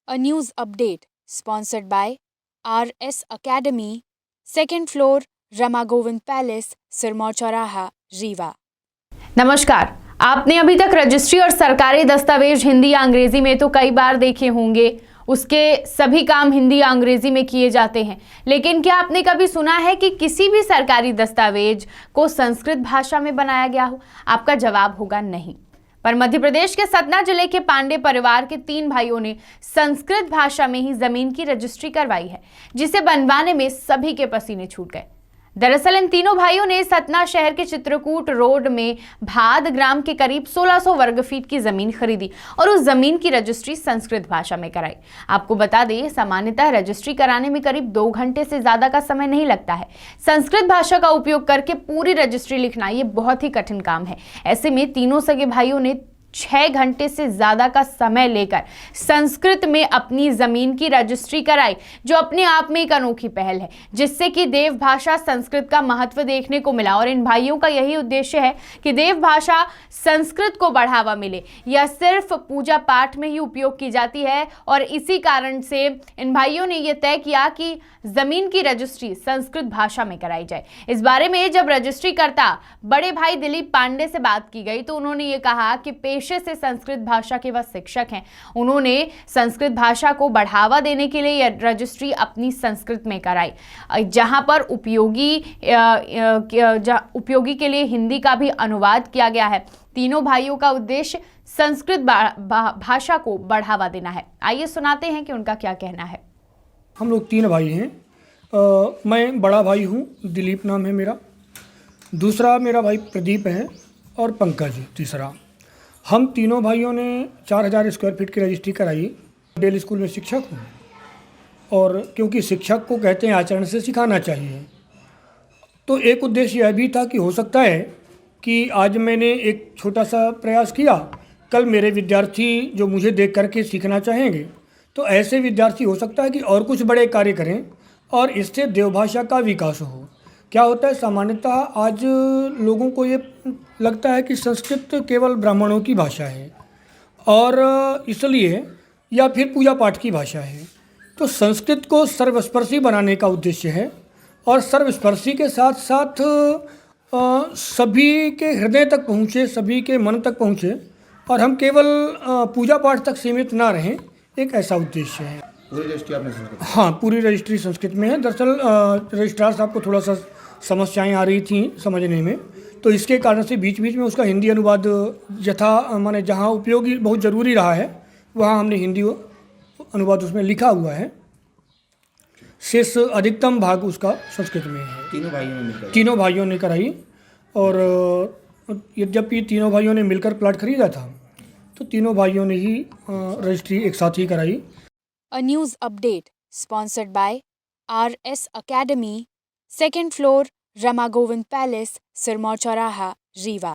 A news update sponsored by RS Academy, second floor, Rama Govind palace, Sirmaur चौराहा, रीवा। नमस्कार। आपने अभी तक रजिस्ट्री और सरकारी दस्तावेज हिंदी या अंग्रेजी में तो कई बार देखे होंगे। उसके सभी काम हिंदी या अंग्रेजी में किए जाते हैं, लेकिन क्या आपने कभी सुना है कि किसी भी सरकारी दस्तावेज को संस्कृत भाषा में बनाया गया हो? आपका जवाब होगा नहीं। पर मध्य प्रदेश के सतना जिले के पांडे परिवार के 3 भाइयों ने संस्कृत भाषा में ही जमीन की रजिस्ट्री करवाई है, जिसे बनवाने में सभी के पसीने छूट गए। दरअसल इन तीनों भाइयों ने सतना शहर के चित्रकूट रोड में भाद ग्राम के करीब 1600 वर्ग फीट की जमीन खरीदी और उस जमीन की रजिस्ट्री संस्कृत भाषा में कराई। आपको बता दें, सामान्यतः रजिस्ट्री कराने में करीब 2 घंटे से ज्यादा का समय नहीं लगता है। संस्कृत भाषा का उपयोग करके पूरी रजिस्ट्री लिखना ये बहुत ही कठिन काम है। ऐसे में तीनों सगे भाइयों ने 6 घंटे से ज्यादा का समय लेकर संस्कृत में अपनी जमीन की रजिस्ट्री कराई, जो अपने आप में एक अनोखी पहल है, जिससे कि देव भाषा संस्कृत का महत्व देखने को मिला। और इन भाइयों का यही उद्देश्य है कि देव भाषा संस्कृत को बढ़ावा मिले। यह सिर्फ पूजा पाठ में ही उपयोग की जाती है और इसी कारण से इन भाइयों ने यह तय किया कि जमीन की रजिस्ट्री संस्कृत भाषा में कराई जाए। इस बारे में जब रजिस्ट्री करता बड़े भाई दिलीप पांडे से बात की गई तो उन्होंने ये कहा कि पेशे से संस्कृत भाषा के वह शिक्षक हैं। उन्होंने संस्कृत भाषा को बढ़ावा देने के लिए यह रजिस्ट्री अपनी संस्कृत में कराई, जहां पर उपयोगी के लिए हिंदी का भी अनुवाद किया गया है। तीनों भाइयों का उद्देश्य संस्कृत भाषा को बढ़ावा देना है। आइए सुनाते हैं कि उनका क्या कहना है। हम लोग 3 भाई हैं। मैं बड़ा भाई हूँ, दिलीप नाम है मेरा। दूसरा मेरा भाई प्रदीप है और पंकज तीसरा। हम तीनों भाइयों ने 4000 स्क्वायर फीट की रजिस्ट्री कराई। डेल स्कूल में शिक्षक हूँ और क्योंकि शिक्षक को कहते हैं आचरण से सिखाना चाहिए, तो एक उद्देश्य यह भी था कि हो सकता है कि आज मैंने एक छोटा सा प्रयास किया, कल मेरे विद्यार्थी जो मुझे देख करके सीखना चाहेंगे, तो ऐसे विद्यार्थी हो सकता है कि और कुछ बड़े कार्य करें और इससे देवभाषा का विकास हो। क्या होता है, सामान्यतः आज लोगों को ये लगता है कि संस्कृत केवल ब्राह्मणों की भाषा है और इसलिए या फिर पूजा पाठ की भाषा है। तो संस्कृत को सर्वस्पर्शी बनाने का उद्देश्य है और सर्वस्पर्शी के साथ साथ सभी के हृदय तक पहुँचे, सभी के मन तक पहुँचे और हम केवल पूजा पाठ तक सीमित ना रहें, एक ऐसा उद्देश्य है। पूरी रजिस्ट्री आपने संस्कृत? हाँ, पूरी रजिस्ट्री संस्कृत में है। दरअसल रजिस्ट्रार साहब को थोड़ा सा समस्याएं आ रही थी समझने में, तो इसके कारण से बीच बीच में उसका हिंदी अनुवाद माने जहाँ उपयोगी बहुत ज़रूरी रहा है वहाँ हमने हिंदी अनुवाद उसमें लिखा हुआ है। शेष अधिकतम भाग उसका संस्कृत में है। तीनों भाइयों ने कराई और यद्यपि तीनों भाइयों ने मिलकर प्लाट खरीदा था, तो तीनों भाइयों ने ही रजिस्ट्री एक साथ ही कराई। A news update sponsored by RS Academy, second floor, Rama Govind palace, Sirmaur चौराहा, रीवा।